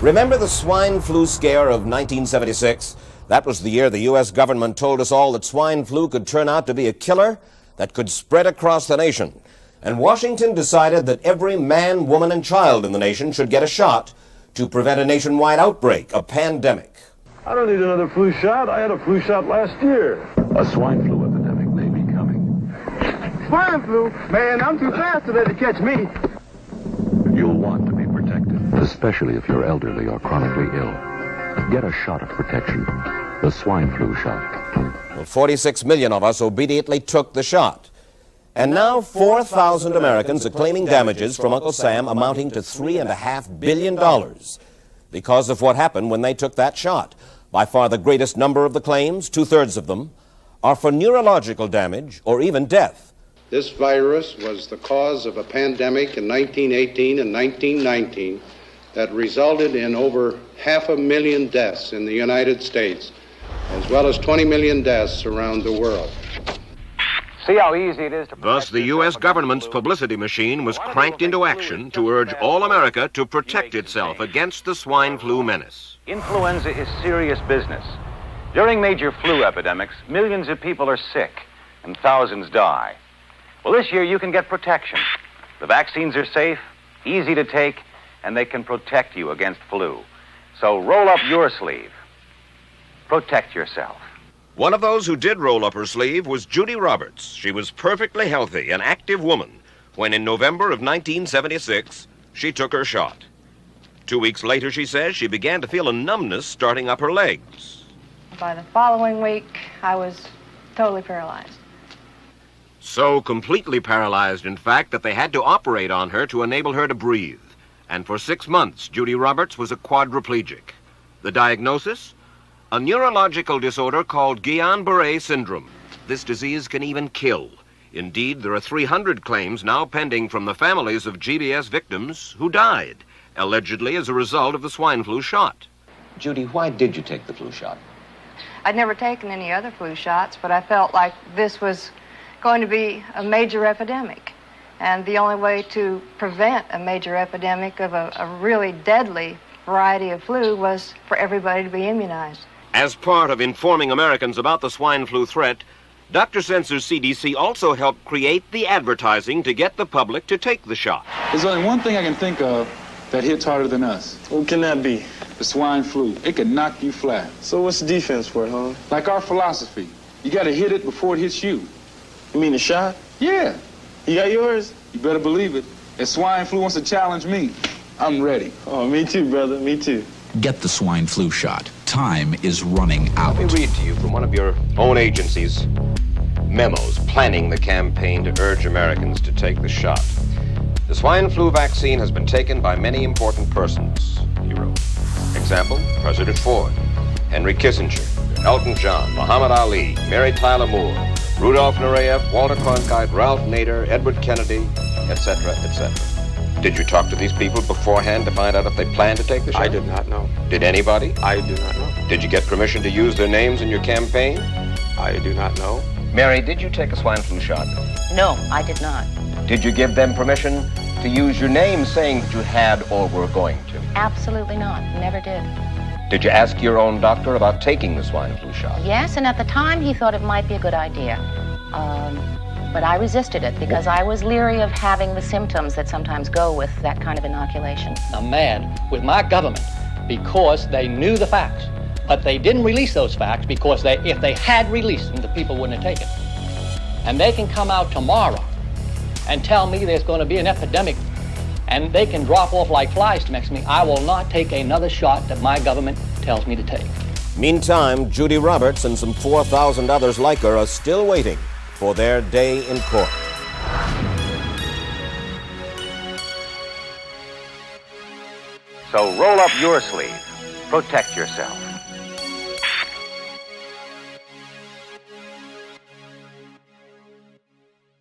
Remember the swine flu scare of 1976? That was the year the U.S. government told us all that swine flu could turn out to be a killer that could spread across the nation. And Washington decided that every man, woman, and child in the nation should get a shot to prevent a nationwide outbreak, a pandemic. I don't need another flu shot. I had a flu shot last year. A swine flu epidemic may be coming. Swine flu? Man, I'm too fast to let it catch me. You'll want to be protected, especially if you're elderly or chronically ill. Get a shot of protection, the swine flu shot. Well, 46 million of us obediently took the shot. And now 4,000 Americans are claiming damages from Uncle Sam amounting to $3.5 billion because of what happened when they took that shot. By far the greatest number of the claims, 2/3 of them, are for neurological damage or even death. This virus was the cause of a pandemic in 1918 and 1919 that resulted in over 500,000 deaths in the United States, as well as 20 million deaths around the world. See how easy it is to... Thus, the U.S. government's publicity machine was cranked into action to urge all America to protect itself against the swine flu menace. Influenza is serious business. During major flu epidemics, millions of people are sick and thousands die. Well, this year you can get protection. The vaccines are safe, easy to take, and they can protect you against flu. So roll up your sleeve. Protect yourself. One of those who did roll up her sleeve was Judy Roberts. She was perfectly healthy, an active woman, when in November of 1976, she took her shot. 2 weeks later, she says, she began to feel a numbness starting up her legs. By the following week, I was totally paralyzed. So completely paralyzed, in fact, that they had to operate on her to enable her to breathe. And for 6 months, Judy Roberts was a quadriplegic. The diagnosis? A neurological disorder called Guillain-Barré syndrome. This disease can even kill. Indeed, there are 300 claims now pending from the families of GBS victims who died, allegedly as a result of the swine flu shot. Judy, why did you take the flu shot? I'd never taken any other flu shots, but I felt like this was going to be a major epidemic. And the only way to prevent a major epidemic of a really deadly variety of flu was for everybody to be immunized. As part of informing Americans about the swine flu threat, Dr. Sensor's CDC also helped create the advertising to get the public to take the shot. There's only one thing I can think of that hits harder than us. What can that be? The swine flu. It can knock you flat. So what's the defense for it, huh? Like our philosophy. You got to hit it before it hits you. You mean the shot? Yeah. You got yours? You better believe it. If swine flu wants to challenge me, I'm ready. Oh, me too, brother. Me too. Get the swine flu shot. Time is running out. Let me read to you from one of your own agency's memos planning the campaign to urge Americans to take the shot. The swine flu vaccine has been taken by many important persons, he wrote. Example, President Ford, Henry Kissinger, Elton John, Muhammad Ali, Mary Tyler Moore, Rudolph Nureyev, Walter Cronkite, Ralph Nader, Edward Kennedy, etc., etc. Did you talk to these people beforehand to find out if they planned to take the shot? I did not know. Did anybody? I do not know. Did you get permission to use their names in your campaign? I do not know. Mary, did you take a swine flu shot? No, I did not. Did you give them permission to use your name saying that you had or were going to? Absolutely not. Never did. Did you ask your own doctor about taking the swine flu shot? Yes, and at the time he thought it might be a good idea. But I resisted it because I was leery of having the symptoms that sometimes go with that kind of inoculation. I'm mad with my government because they knew the facts, but they didn't release those facts because if they had released them, the people wouldn't have taken it. And they can come out tomorrow and tell me there's going to be an epidemic and they can drop off like flies next to me. I will not take another shot that my government tells me to take. Meantime, Judy Roberts and some 4,000 others like her are still waiting for their day in court. So roll up your sleeve. Protect yourself.